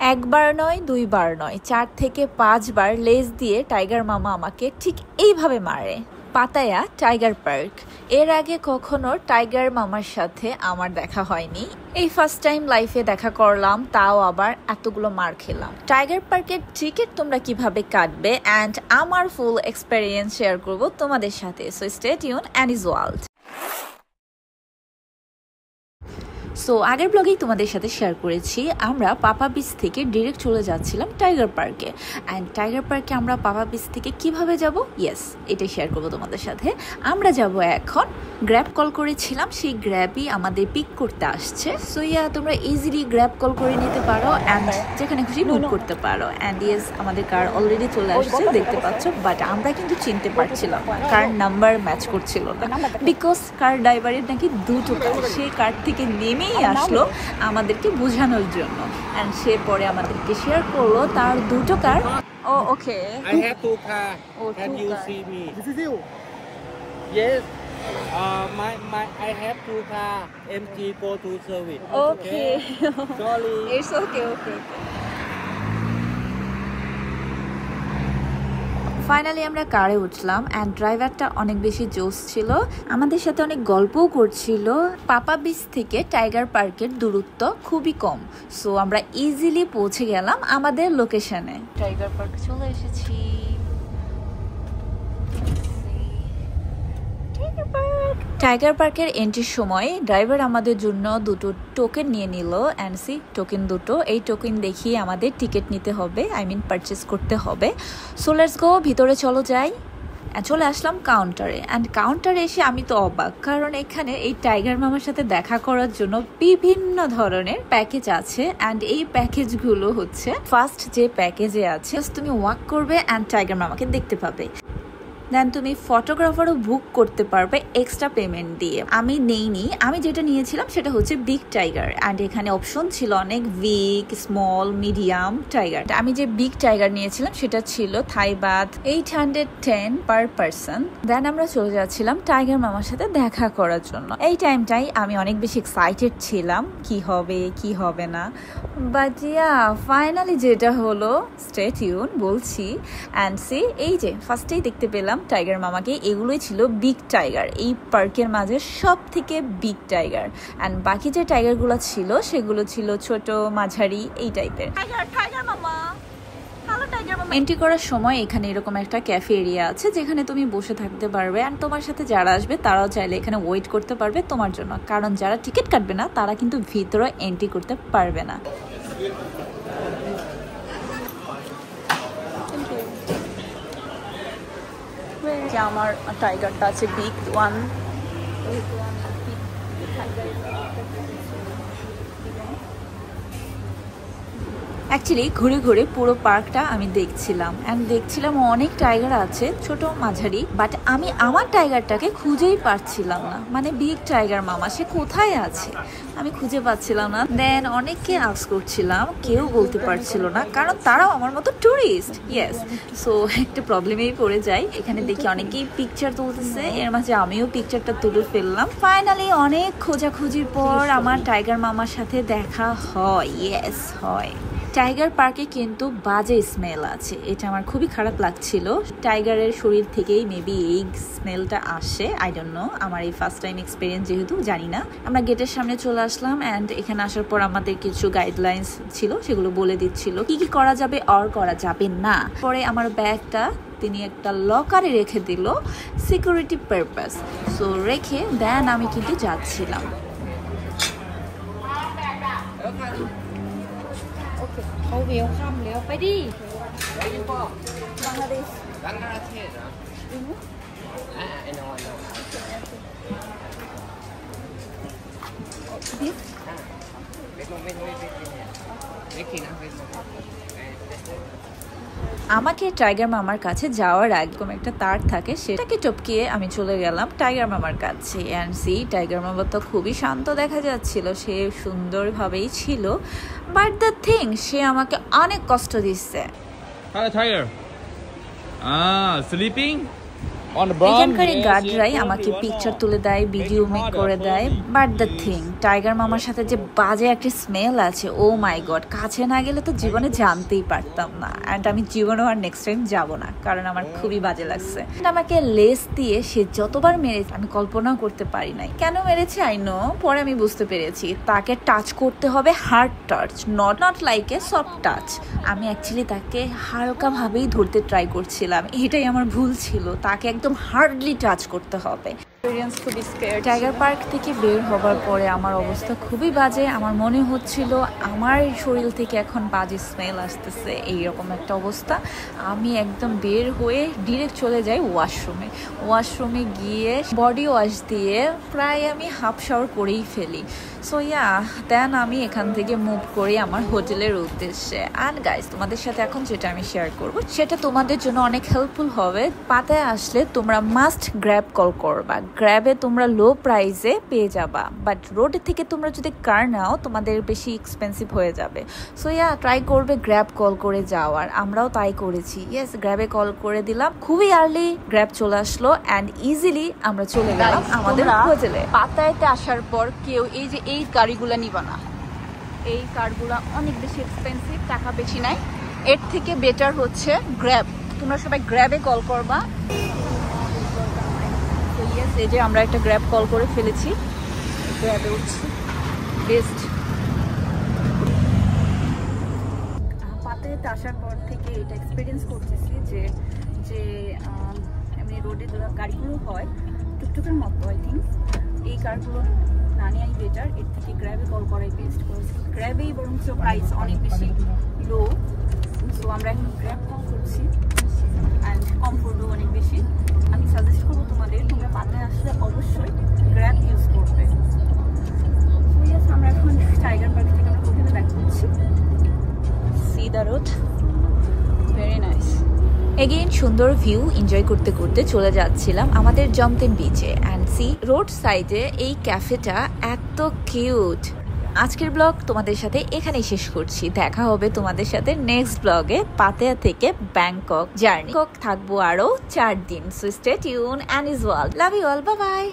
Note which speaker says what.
Speaker 1: একবার নয়, দুইবার নয়, 4 থেকে 5 বার লেজ দিয়ে টাইগার মামা আমাকে ঠিক এইভাবে মারে। Pattaya tiger park. এর আগে কখনো টাইগার মামার সাথে আমার দেখা হয়নি। এই ফার্স্ট টাইম লাইফে দেখা করলাম, তাও আবার এতগুলো মার খেলাম। টাইগার পার্কের টিকিট তোমরা কিভাবে কাটবে অ্যান্ড আমার ফুল এক্সপেরিয়েন্স শেয়ার করব তোমাদের সাথে। So stay tune Annie's world. So আগের ব্লগেই তোমাদের সাথে শেয়ার করেছি আমরা পাপা বিচ থেকে ডিরেক্ট চলে যাচ্ছিলাম টাইগার পার্কে। অ্যান্ড টাইগার পার্কে আমরা পাপা বিচ থেকে কিভাবে যাব, ইয়েস এটাই শেয়ার করবো তোমাদের সাথে। আমরা যাব এখন, গ্র্যাব কল করেছিলাম, সেই গ্র্যাবই আমাদের পিক করতে আসছে। সো তোমরা ইজিলি গ্র্যাব কল করে নিতে পারো অ্যান্ড যেখানে খুশি বুক করতে পারো। অ্যান্ড ইয়েস আমাদের কার অলরেডি চলে আসছে দেখতে পাচ্ছ, বাট আমরা কিন্তু চিনতে পারছিলাম না, কার নাম্বার ম্যাচ করছিল না, বিকজ কার ড্রাইভারের নাকি দুটো কার, সেই কার থেকে নেমে আসলো আমাদেরকে বোঝানোর জন্য। এন্ড সে পরে আমাদেরকে শেয়ার করলো তার দুটো কার। ও ওকে,
Speaker 2: I have two car. Can you see me?
Speaker 3: This is you.
Speaker 2: Yes. I have two car. MG go to service.
Speaker 1: Okay.
Speaker 2: Sorry.
Speaker 1: It's okay. Finally আমরা কারে উঠলাম অ্যান্ড ড্রাইভারটা অনেক বেশি জোশ ছিল, আমাদের সাথে অনেক গল্পও করছিল। পাপা বিচ থেকে টাইগার পার্কের দূরত্ব খুবই কম, সো আমরা ইজিলি পৌঁছে গেলাম আমাদের লোকেশনে। টাইগার পার্ক চলে এসেছি। টাইগার পার্কের এন্ট্রির সময় ড্রাইভার আমাদের জন্য দুটো টোকেন নিয়ে নিল। অ্যান্ড সি টোকেন দুটো, এই টোকেন দেখিয়ে আমাদের টিকিট নিতে হবে, পারচেস করতে হবে। সো লেটস গো, ভিতরে চলো যাই। চলে আসলাম কাউন্টারে। অ্যান্ড কাউন্টারে এসে আমি তো অবাক, কারণ এখানে এই টাইগার মামার সাথে দেখা করার জন্য বিভিন্ন ধরনের প্যাকেজ আছে। অ্যান্ড এই প্যাকেজগুলো হচ্ছে, ফার্স্ট যে প্যাকেজে আছে তুমি ওয়াক করবে অ্যান্ড টাইগার মামাকে দেখতে পাবে। দেন তুমি ফটোগ্রাফারও বুক করতে পারবে এক্সট্রা পেমেন্ট দিয়ে। আমি নেইনি, আমি যেটা নিয়েছিলাম সেটা হচ্ছে বিগ টাইগার। অ্যান্ড এখানে অপশন ছিল অনেক, বিগ, স্মল, মিডিয়াম টাইগার। আমি যে বিগ টাইগার নিয়েছিলাম সেটা ছিল থাই বাথ 810 পার পারসন। দেন আমরা চলে যাচ্ছিলাম টাইগার মামার সাথে দেখা করার জন্য। এই টাইমটাই আমি অনেক বেশি এক্সাইটেড ছিলাম, কি হবে কি হবে না। বাট ফাইনালি যেটা হলো, স্টে টিউন বলছি। অ্যান্ড সি এই যে ফার্স্টেই দেখতে পেলাম টাইগার মামাকে, এগুলোই ছিল বিগ টাইগার, এই পার্কের মাঝে সব থেকে বিগ টাইগার। অ্যান্ড বাকি যে টাইগারগুলো ছিল সেগুলো ছিল ছোট, মাঝারি, এই টাইপের। এন্ট্রি করার সময় এখানে এরকম একটা ক্যাফে এরিয়া আছে যেখানে তুমি বসে থাকতে পারবে। অ্যান্ড তোমার সাথে যারা আসবে তারাও চাইলে এখানে ওয়েট করতে পারবে তোমার জন্য, কারণ যারা টিকিট কাটবে না তারা কিন্তু ভিতরে এন্ট্রি করতে পারবে না। আমার টাইগারটা আছে বিগ ওয়ান। অ্যাকচুয়ালি ঘুরে ঘুরে পুরো পার্কটা আমি দেখছিলাম অ্যান্ড দেখছিলাম অনেক টাইগার আছে, ছোট মাঝারি, বাট আমি আমার টাইগারটাকে খুঁজেই পাচ্ছিলাম না। মানে বিগ টাইগার মামা সে কোথায় আছে আমি খুঁজে পাচ্ছিলাম না। দেন অনেককে আস্ক করছিলাম, কেউ বলতে পারছিল না, কারণ তারাও আমার মতো টুরিস্ট। ইয়েস, সো একটা প্রবলেমেই পড়ে যাই। এখানে দেখি অনেকেই পিকচার তুলতেছে, এর মাঝে আমিও পিকচারটা তুলে ফেললাম। ফাইনালি অনেক খোঁজাখুঁজির পর আমার টাইগার মামার সাথে দেখা হয়। ইয়েস হয়। টাইগার পার্কে কিন্তু বাজে স্মেল আছে, এটা আমার খুবই খারাপ লাগছিল। টাইগারের শরীর থেকেই মেবি এই স্মেলটা আসে, আই ডোন্ট নো, আমার এই ফার্স্ট টাইম এক্সপিরিয়েন্স যেহেতু জানি না। আমরা গেটের সামনে চলে আসলাম অ্যান্ড এখানে আসার পর আমাদের কিছু গাইডলাইন্স ছিল, সেগুলো বলে দিচ্ছিল কি কি করা যাবে আর করা যাবে না। পরে আমার ব্যাগটা তিনি একটা লকারে রেখে দিল সিকিউরিটি পারপাস। সো রেখে দেন আমি কিন্তু যাচ্ছিলাম।
Speaker 4: เขาเวลคัมแล้วไปดิบังลาเทศเหรอไอ้นอน
Speaker 1: আমাকে টাইগার মামার কাছে যাওয়ার আগে একটা তার থাকে, সেটাকে টপকিয়ে আমি চলে গেলাম টাইগার মামার কাছে। অ্যান্ড সি টাইগার মামা তো খুবই শান্ত দেখা যাচ্ছিল, সে সুন্দরভাবেই ছিল, বাট দ্য থিং সে আমাকে অনেক কষ্ট দিচ্ছে। এখানকার গার্ডরাই আমাকে পিকচার তুলে দেয়, ভিডিও মেক করে দেয়, বাট দ্য থিং টাইগার মামার সাথে যে বাজে একটা স্মেল আছে, ও মাই গড, কাছে না গেলে তো জীবনে জানতেই পারতাম না। অ্যান্ড আমি জীবনেও আর নেক্সট টাইম যাবো না, কারণ আমার খুবই বাজে লাগছে। আমাকে লেস দিয়ে সে যতবার মেরেছে আমি কল্পনাও করতে পারি নাই। কেন মেরেছে আই নো, পরে আমি বুঝতে পেরেছি তাকে টাচ করতে হবে hard touch, not like a soft touch. আমি অ্যাকচুয়ালি তাকে হালকাভাবেই ধরতে ট্রাই করছিলাম, এটাই আমার ভুল ছিল। তাকে একদম হার্ডলি টাচ করতে হবে। টাইগার পার্ক থেকে বের হবার পরে আমার অবস্থা খুবই বাজে। আমার মনে হচ্ছিল আমার শরীর থেকে এখন বাজে স্মেল আসতেছে, এইরকম একটা অবস্থা। আমি একদম বের হয়ে ডিরেক্ট চলে যাই ওয়াশরুমে গিয়ে বডি ওয়াশ দিয়ে প্রায় আমি হাফ শাওয়ার করেই ফেলি। সো দেন আমি এখান থেকে মুভ করি আমার হোটেলের উদ্দেশ্যে। অ্যান্ড গাইস, তোমাদের সাথে এখন যেটা আমি শেয়ার করবো সেটা তোমাদের জন্য অনেক হেল্পফুল হবে। পাতায় আসলে তোমরা মাস্ট গ্র্যাব কল করবা। গ্র্যাবে তোমরা লো প্রাইসে পেয়ে যাবা, বাট রোডে থেকে তোমরা যদি কার নাও তোমাদের বেশি এক্সপেন্সিভ হয়ে যাবে। সো ট্রাই করবে গ্র্যাব কল করে যাওয়ার। আমরাও তাই করেছি। ইয়েস, গ্র্যাবে কল করে দিলাম, খুবই আর্লি গ্র্যাব চলে আসলো অ্যান্ড ইজিলি আমরা চলে গেলাম আমাদের হোটেলে।
Speaker 4: পাতায়াতে আসার পর কেউ এই গাড়িগুলা নিবা না, এই কারগুলা অনেক বেশি এক্সপেন্সিভ, টাকা বেশি নাই। এর থেকে বেটার হচ্ছে গ্র্যাব। তোমরা সবাই গ্র্যাবে কল করবা। তো ইয়েস, এই যে আমরা একটা গ্র্যাব কল করে ফেলেছি, গ্র্যাবে উঠছি। বেস্ট। পাতায়াতে আসার পর থেকে এটা এক্সপিরিয়েন্স করতেছি যে এমনি রোডে গাড়িগুলো হয় টুকটুকের মতো, আই থিঙ্ক এই কারগুলো না নেওয়াই বেটার। এর থেকে গ্র্যাবে কল করাই বেস্ট। গ্র্যাবেই বরঞ্চ প্রাইস অনেক বেশি লো। সো আমরা এখন গ্র্যাব কল করছি অ্যান্ড কমফোর্টও অনেক বেশি। আমি সাজেস্ট করবো তোমরা পাতায় আসলে অবশ্যই গ্র্যাব ইউজ করবে। আমরা এখন টাইগার পার্ক থেকে আমরা হোটেলে ব্যাক করছি। C the road, very nice.
Speaker 1: Again সুন্দর ভিউ এনজয় করতে করতে চলে যাচ্ছিলাম আমাদের জমতেন বিচে। অ্যান্ড সি রোড সাইডে এই ক্যাফেটা এত কিউট। আজকের ব্লগ তোমাদের সাথে এখানেই শেষ করছি। দেখা হবে তোমাদের সাথে নেক্সট ব্লগে। পাতায়া থেকে ব্যাংকক জার্নি থাকবো আরো 4 দিন। So stay tune and is wall. Love you all, bye by.